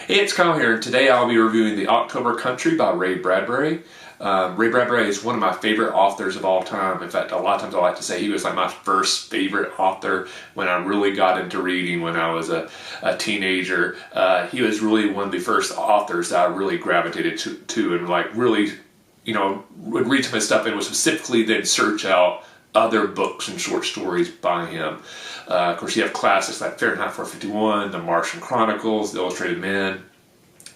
Hey, it's Kyle here, and today I'll be reviewing The October Country by Ray Bradbury. Ray Bradbury is one of my favorite authors of all time. In fact, a lot of times I like to say he was like my first favorite author when I really got into reading when I was a teenager. He was really one of the first authors that I really gravitated to and like really, would read some of his stuff and would specifically then search out other books and short stories by him. Of course, you have classics like Fahrenheit 451, The Martian Chronicles, The Illustrated Man.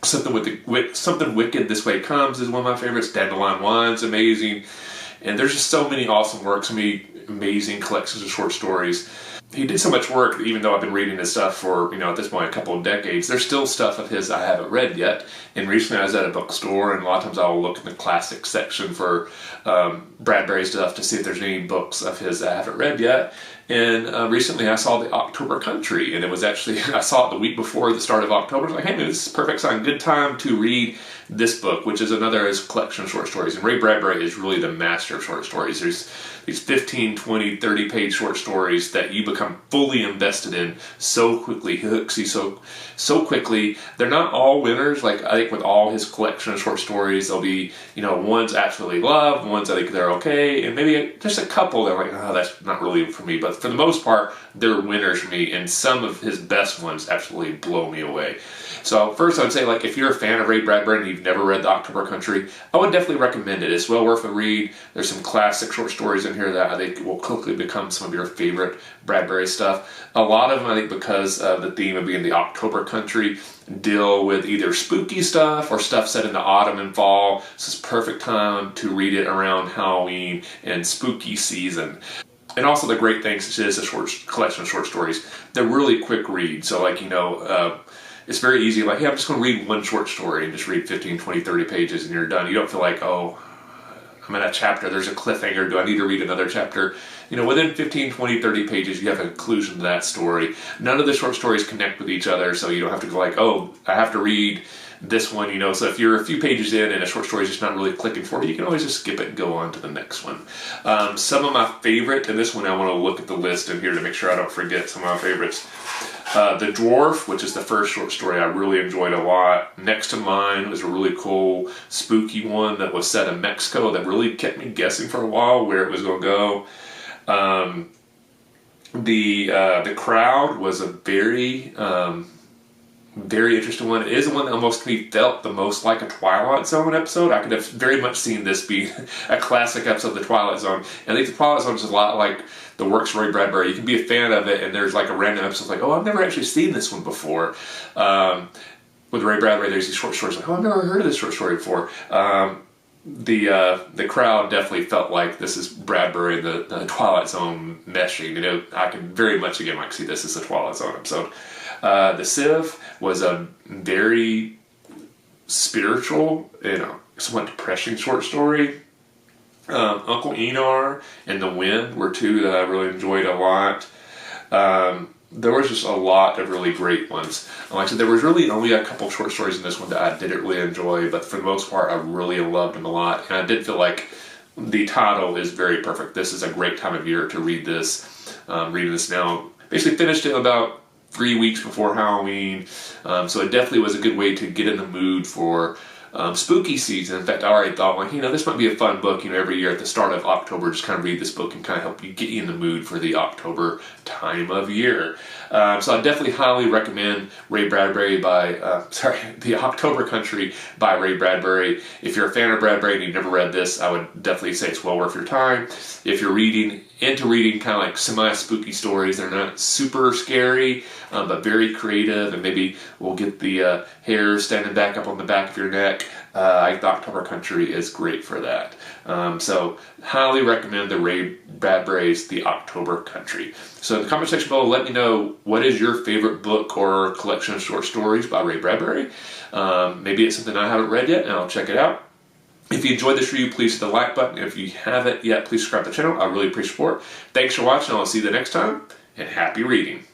Something Wicked This Way Comes is one of my favorites. Dandelion Wine's amazing. And there's just so many awesome works, so many amazing collections of short stories. He did so much work that even though I've been reading his stuff for, at this point, a couple of decades, there's still stuff of his I haven't read yet. And recently I was at a bookstore, and a lot of times I'll look in the classics section for Bradbury stuff to see if there's any books of his I haven't read yet. And recently I saw The October Country, and it was actually, I saw it the week before the start of October. I was like, hey, man, this is perfect time, good time to read this book, which is another his collection of short stories. And Ray Bradbury is really the master of short stories. There's these 15, 20, 30-page short stories that you become fully invested in so quickly. He hooks you so quickly. They're not all winners. Like, I think with all his collection of short stories, there'll be, ones absolutely love, ones I think they're okay, and maybe just a couple that are like, oh, that's not really for me. But for the most part, they're winners for me, and some of his best ones absolutely blow me away. So first I would say, like, if you're a fan of Ray Bradbury and you've never read The October Country, I would definitely recommend it. It's well worth a read. There's some classic short stories in here that I think will quickly become some of your favorite Bradbury stuff. A lot of them, I think, because of the theme of being the October Country, deal with either spooky stuff or stuff set in the autumn and fall. So it's perfect time to read it around Halloween and spooky season. And also the great thing is it's a short collection of short stories. They're really quick reads. So like, it's very easy. Like, hey, I'm just going to read one short story and just read 15, 20, 30 pages and you're done. You don't feel like, oh, I'm in a chapter, there's a cliffhanger, do I need to read another chapter? Within 15, 20, 30 pages, you have a conclusion to that story. None of the short stories connect with each other, so you don't have to go like, oh, I have to read this one, So if you're a few pages in and a short story is just not really clicking for you, you can always just skip it and go on to the next one. Some of my favorite, and this one I want to look at the list in here to make sure I don't forget some of my favorites. The Dwarf, which is the first short story I really enjoyed a lot. Next to Mine was a really cool, spooky one that was set in Mexico that really kept me guessing for a while where it was going to go. The Crowd was a very interesting one. It is the one that almost to me felt the most like a Twilight Zone episode. I could have very much seen this be a classic episode of the Twilight Zone. And I think the Twilight Zone is a lot like the works of Ray Bradbury. You can be a fan of it, and there's like a random episode like, oh, I've never actually seen this one before. With Ray Bradbury, there's these short stories like, oh, I've never heard of this short story before. The Crowd definitely felt like this is Bradbury and the Twilight Zone meshing. I can very much again like see this as a Twilight Zone episode. The Sieve was a very spiritual, somewhat depressing short story. Uncle Enar and The Wind were two that I really enjoyed a lot. There was just a lot of really great ones. Like I said, there was really only a couple short stories in this one that I didn't really enjoy, but for the most part, I really loved them a lot. And I did feel like the title is very perfect. This is a great time of year to read this. Reading this now, basically finished it about 3 weeks before Halloween. So it definitely was a good way to get in the mood for spooky season. In fact, I already thought, like, this might be a fun book, every year at the start of October, just kind of read this book and kind of help you get you in the mood for the October time of year. So I definitely highly recommend The October Country by Ray Bradbury. If you're a fan of Bradbury and you've never read this, I would definitely say it's well worth your time. If you're into reading kind of like semi-spooky stories, they're not super scary, but very creative, and maybe will get the hair standing back up on the back of your neck. I think The October Country is great for that. So highly recommend the Ray Bradbury's The October Country. So in the comment section below, let me know what is your favorite book or collection of short stories by Ray Bradbury. Maybe it's something I haven't read yet, and I'll check it out. If you enjoyed this review, please hit the like button. If you haven't yet, please subscribe to the channel. I really appreciate support. Thanks for watching. I'll see you the next time, and happy reading.